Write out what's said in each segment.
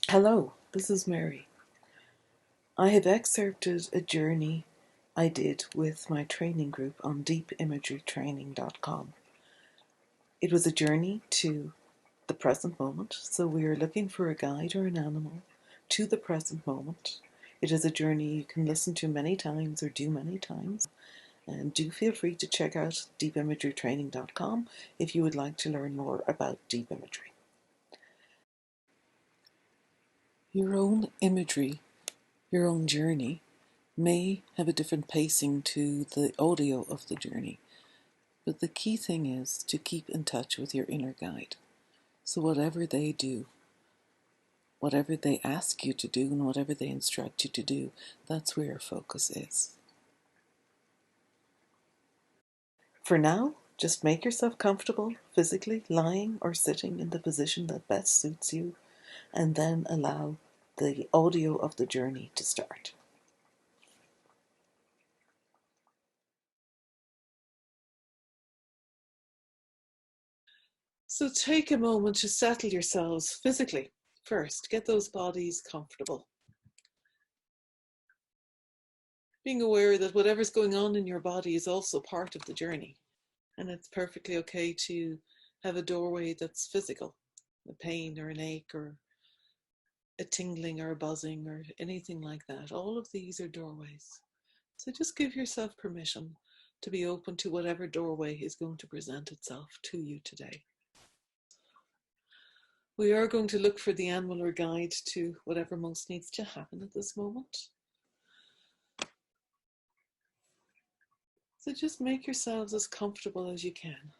Hello, this is Mary. I have excerpted a journey I did with my training group on deepimagerytraining.com. It was a journey to the present moment, so we are looking for a guide or an animal to the present moment. It is a journey you can listen to many times or do many times, and do feel free to check out deepimagerytraining.com if you would like to learn more about deep imagery. Your own imagery, your own journey may have a different pacing to the audio of the journey, but the key thing is to keep in touch with your inner guide. So whatever they do, whatever they ask you to do, and whatever they instruct you to do, that's where your focus is. For now, just make yourself comfortable physically, lying or sitting in the position that best suits you, and then allow the audio of the journey to start. So take a moment to settle yourselves physically first. Get those bodies comfortable. Being aware that whatever's going on in your body is also part of the journey. And it's perfectly okay to have a doorway that's physical, a pain or an ache or a tingling or a buzzing or anything like that. All of these are doorways. So just give yourself permission to be open to whatever doorway is going to present itself to you today. We are going to look for the animal or guide to whatever most needs to happen at this moment. So just make yourselves as comfortable as you can.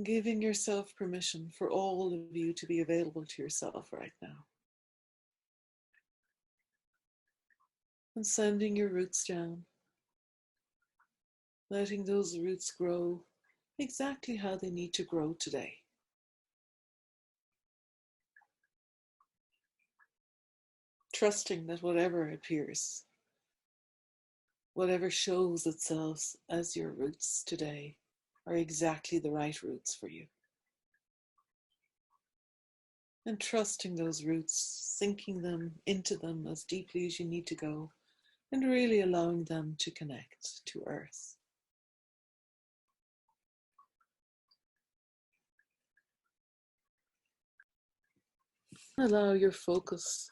Giving yourself permission for all of you to be available to yourself right now. And sending your roots down. Letting those roots grow exactly how they need to grow today. Trusting that whatever appears, whatever shows itself as your roots today, are exactly the right roots for you. And trusting those roots, sinking them into them as deeply as you need to go, and really allowing them to connect to Earth. Allow your focus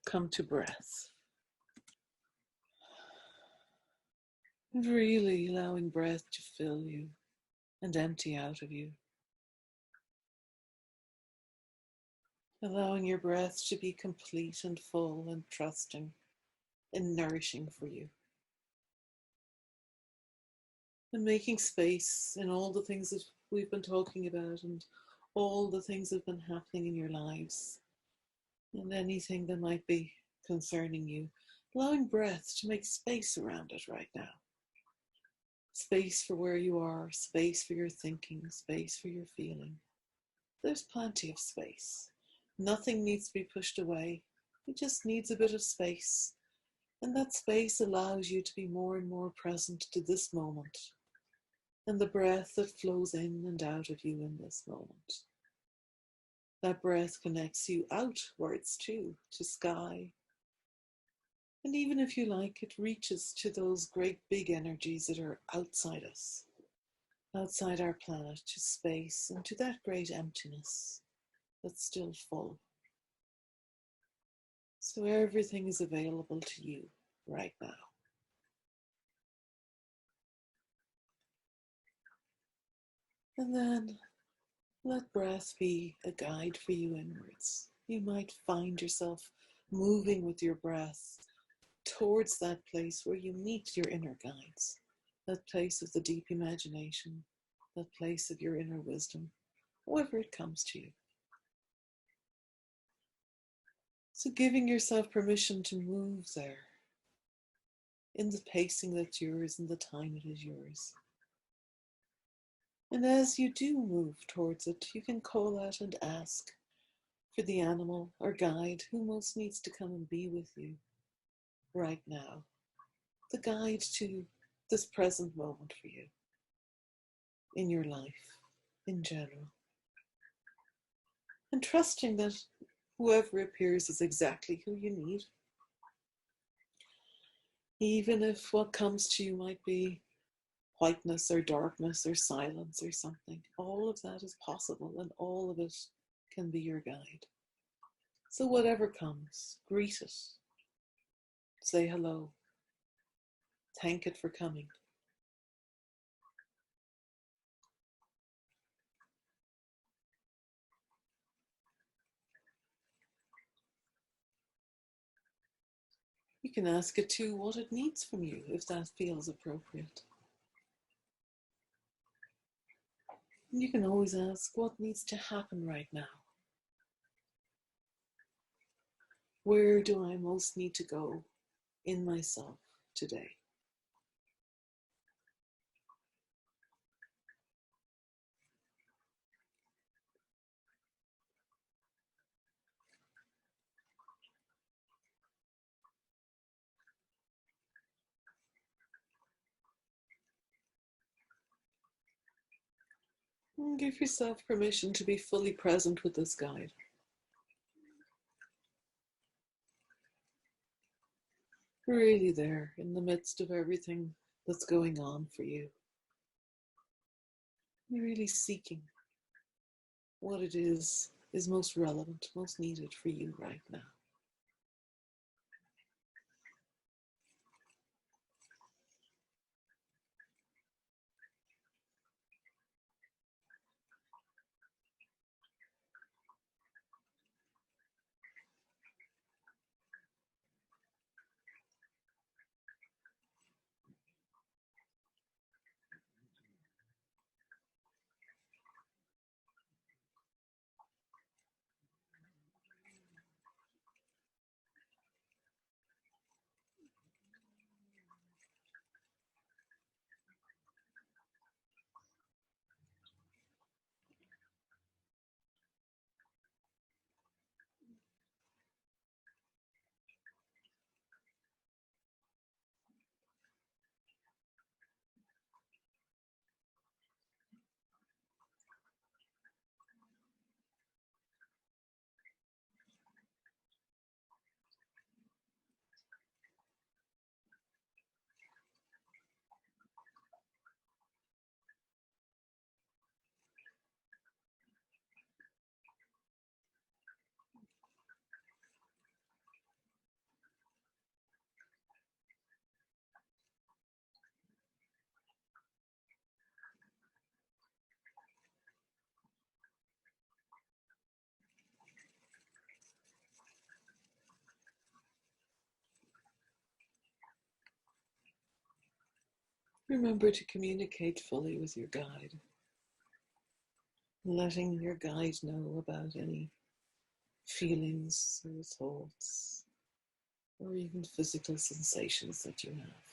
come to breath. And really allowing breath to fill you and empty out of you. Allowing your breath to be complete and full and trusting and nourishing for you. And making space in all the things that we've been talking about and all the things that have been happening in your lives and anything that might be concerning you. Allowing breath to make space around it right now. Space for where you are, space for your thinking, space for your feeling. There's plenty of space. Nothing needs to be pushed away. It just needs a bit of space. And that space allows you to be more and more present to this moment and the breath that flows in and out of you in this moment. That breath connects you outwards too, to sky. And even if you like, it reaches to those great big energies that are outside us, outside our planet, to space and to that great emptiness that's still full. So everything is available to you right now. And then let breath be a guide for you inwards. You might find yourself moving with your breath towards that place where you meet your inner guides, that place of the deep imagination, that place of your inner wisdom, however it comes to you. So giving yourself permission to move there in the pacing that's yours and the time it is yours. And as you do move towards it, you can call out and ask for the animal or guide who most needs to come and be with you right now. The guide to this present moment for you in your life in general. and trusting that whoever appears is exactly who you need. Even if what comes to you might be whiteness or darkness or silence or something, all of that is possible and all of it can be your guide. So whatever comes, greet it, say hello, thank it for coming. You can ask it too what it needs from you if that feels appropriate. And you can always ask what needs to happen right now. Where do I most need to go in myself today? And give yourself permission to be fully present with this guide. Really there in the midst of everything that's going on for you. You're really seeking what it is most relevant, most needed for you right now. Remember to communicate fully with your guide, letting your guide know about any feelings or thoughts or even physical sensations that you have.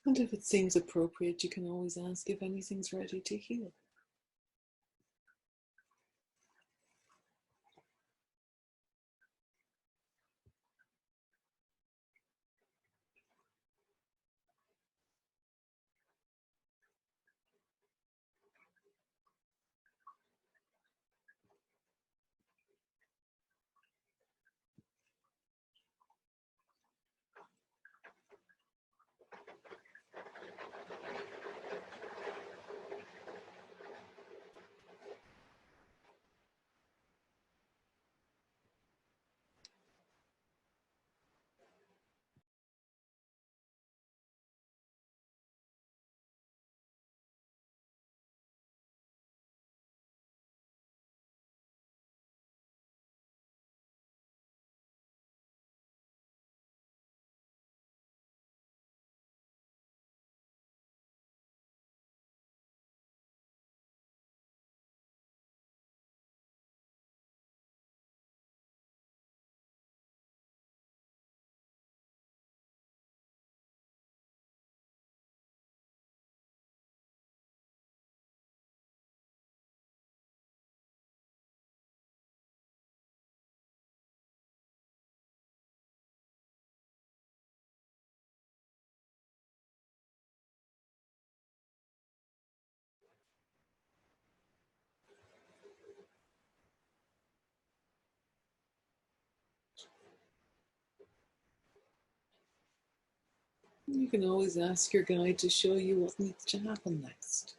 And if it seems appropriate, you can always ask if anything's ready to heal. You can always ask your guide to show you what needs to happen next.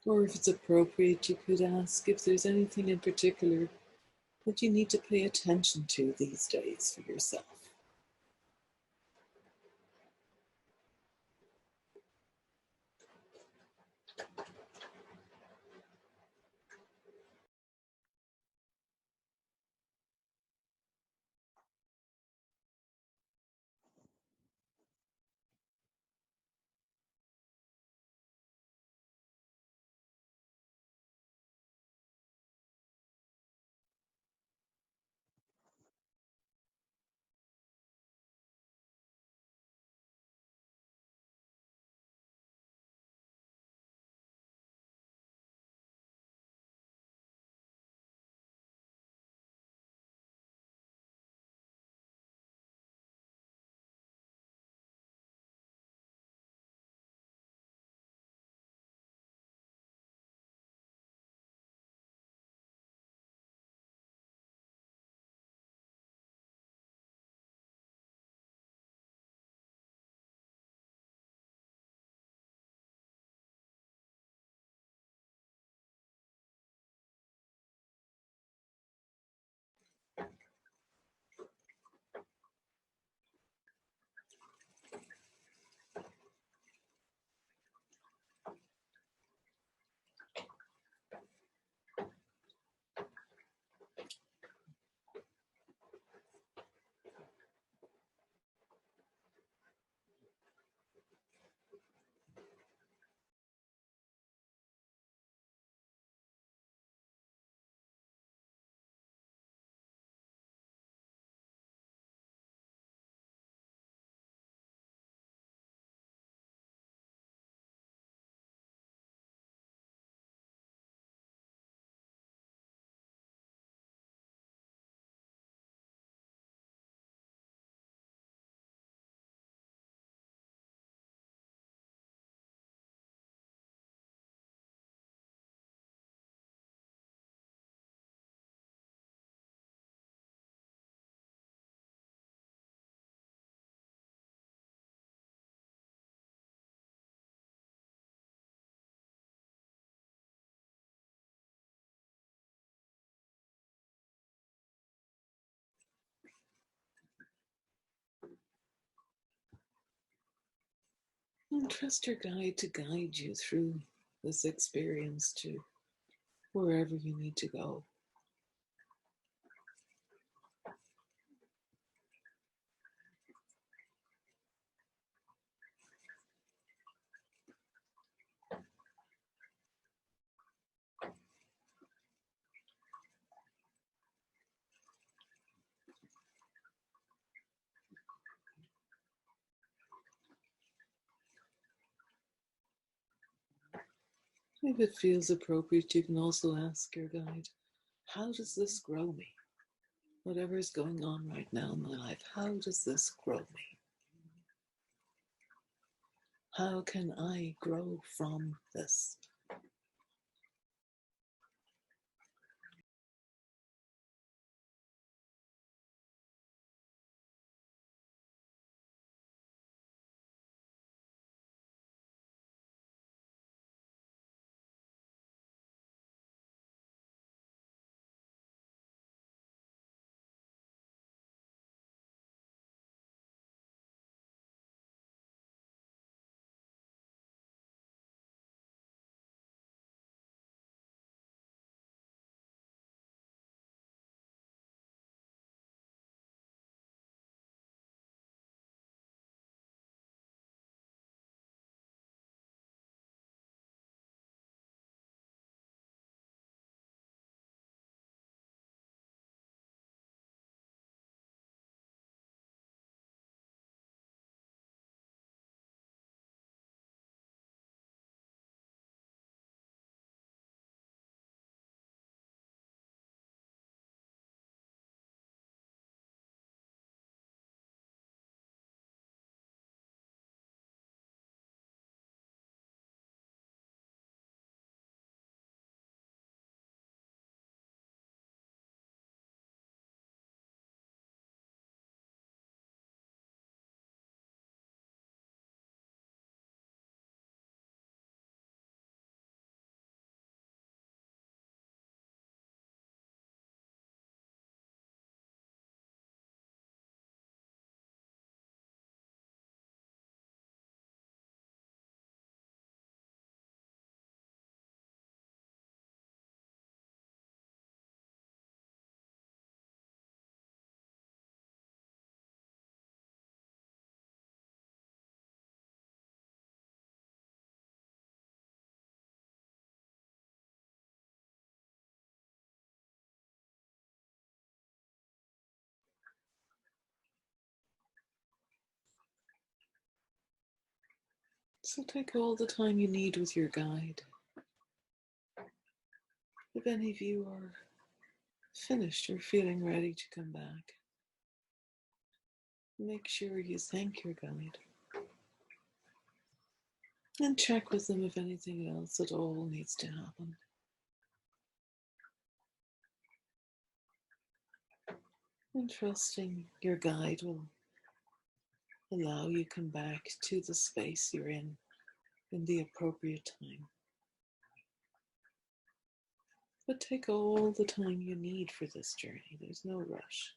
Or if it's appropriate, you could ask if there's anything in particular that you need to pay attention to these days for yourself. And trust your guide to guide you through this experience to wherever you need to go. If it feels appropriate, you can also ask your guide, how does this grow me? Whatever is going on right now in my life, how does this grow me? How can I grow from this? So take all the time you need with your guide. If any of you are finished or feeling ready to come back, make sure you thank your guide and check with them if anything else at all needs to happen. And trusting your guide will allow you to come back to the space you're in the appropriate time. But take all the time you need for this journey. There's no rush.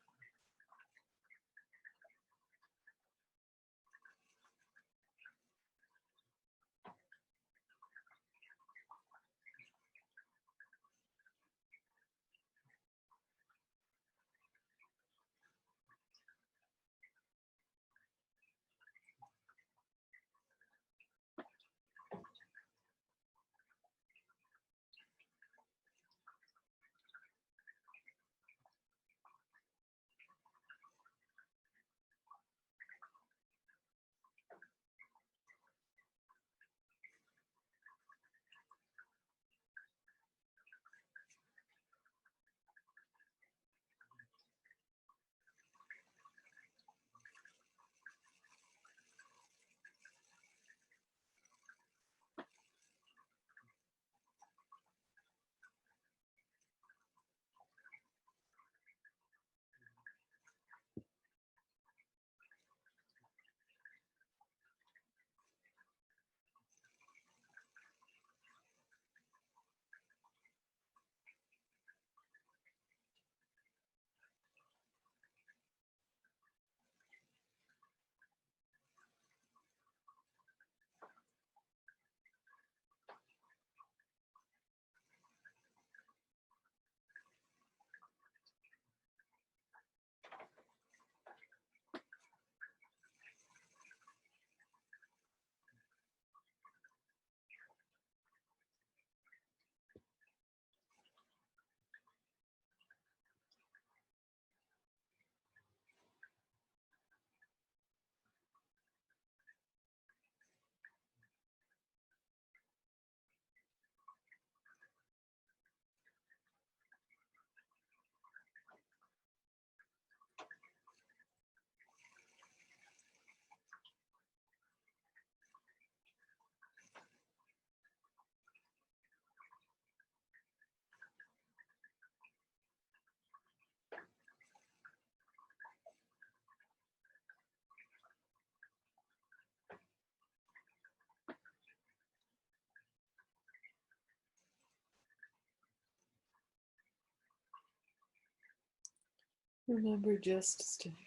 Remember just to stay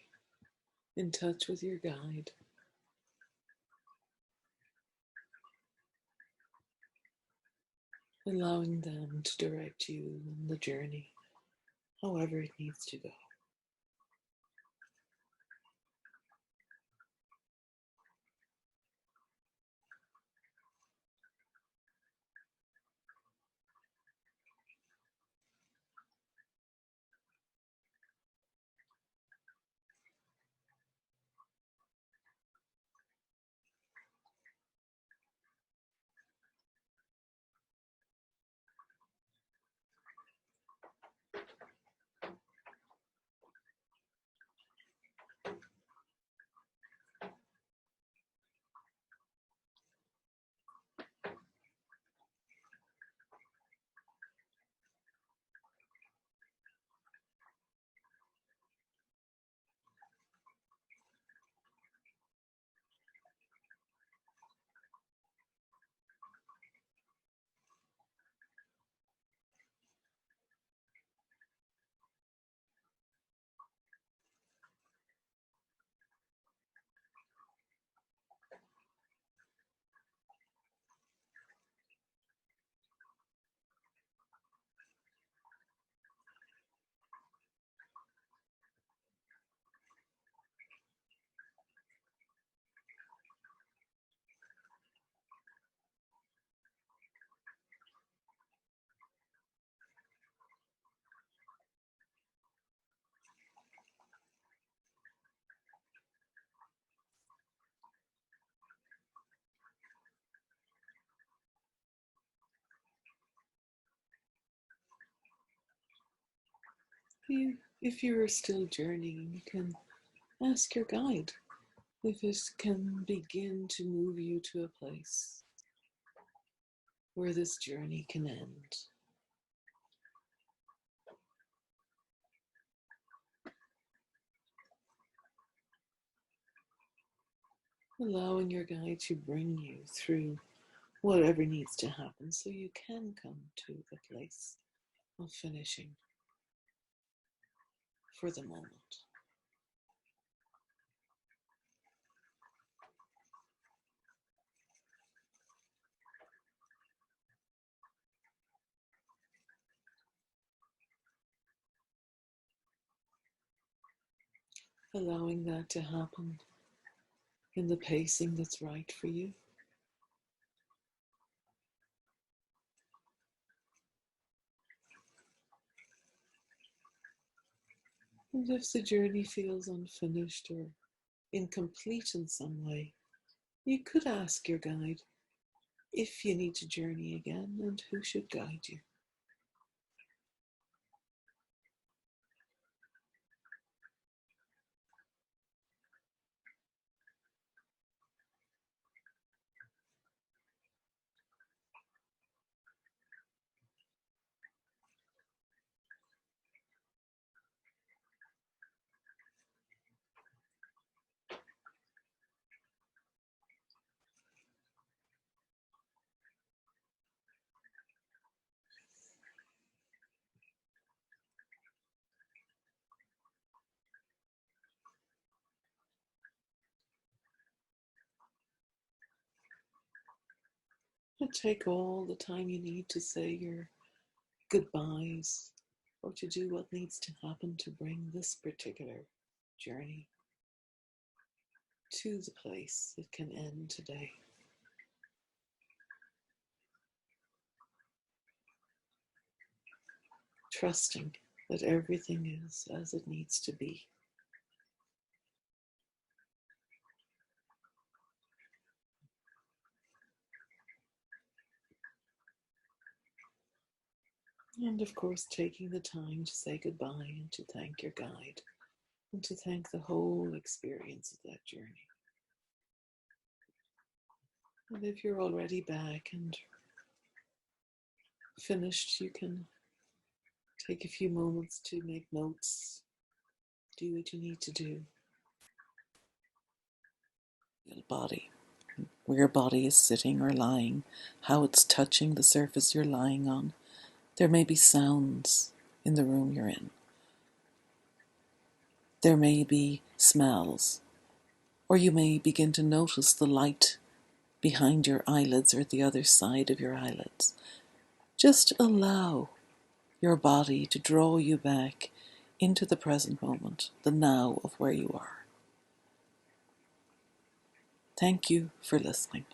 in touch with your guide, allowing them to direct you in the journey, however it needs to go. If you are still journeying, you can ask your guide if it can begin to move you to a place where this journey can end. Allowing your guide to bring you through whatever needs to happen so you can come to the place of finishing for the moment. Allowing that to happen in the pacing that's right for you. And if the journey feels unfinished or incomplete in some way, you could ask your guide if you need to journey again and who should guide you. And take all the time you need to say your goodbyes or to do what needs to happen to bring this particular journey to the place it can end today. Trusting that everything is as it needs to be. And of course, taking the time to say goodbye and to thank your guide and to thank the whole experience of that journey. And if you're already back and finished, you can take a few moments to make notes, do what you need to do. Your body, where your body is sitting or lying, how it's touching the surface you're lying on. There may be sounds in the room you're in. There may be smells, or you may begin to notice the light behind your eyelids or at the other side of your eyelids. Just allow your body to draw you back into the present moment, the now of where you are. Thank you for listening.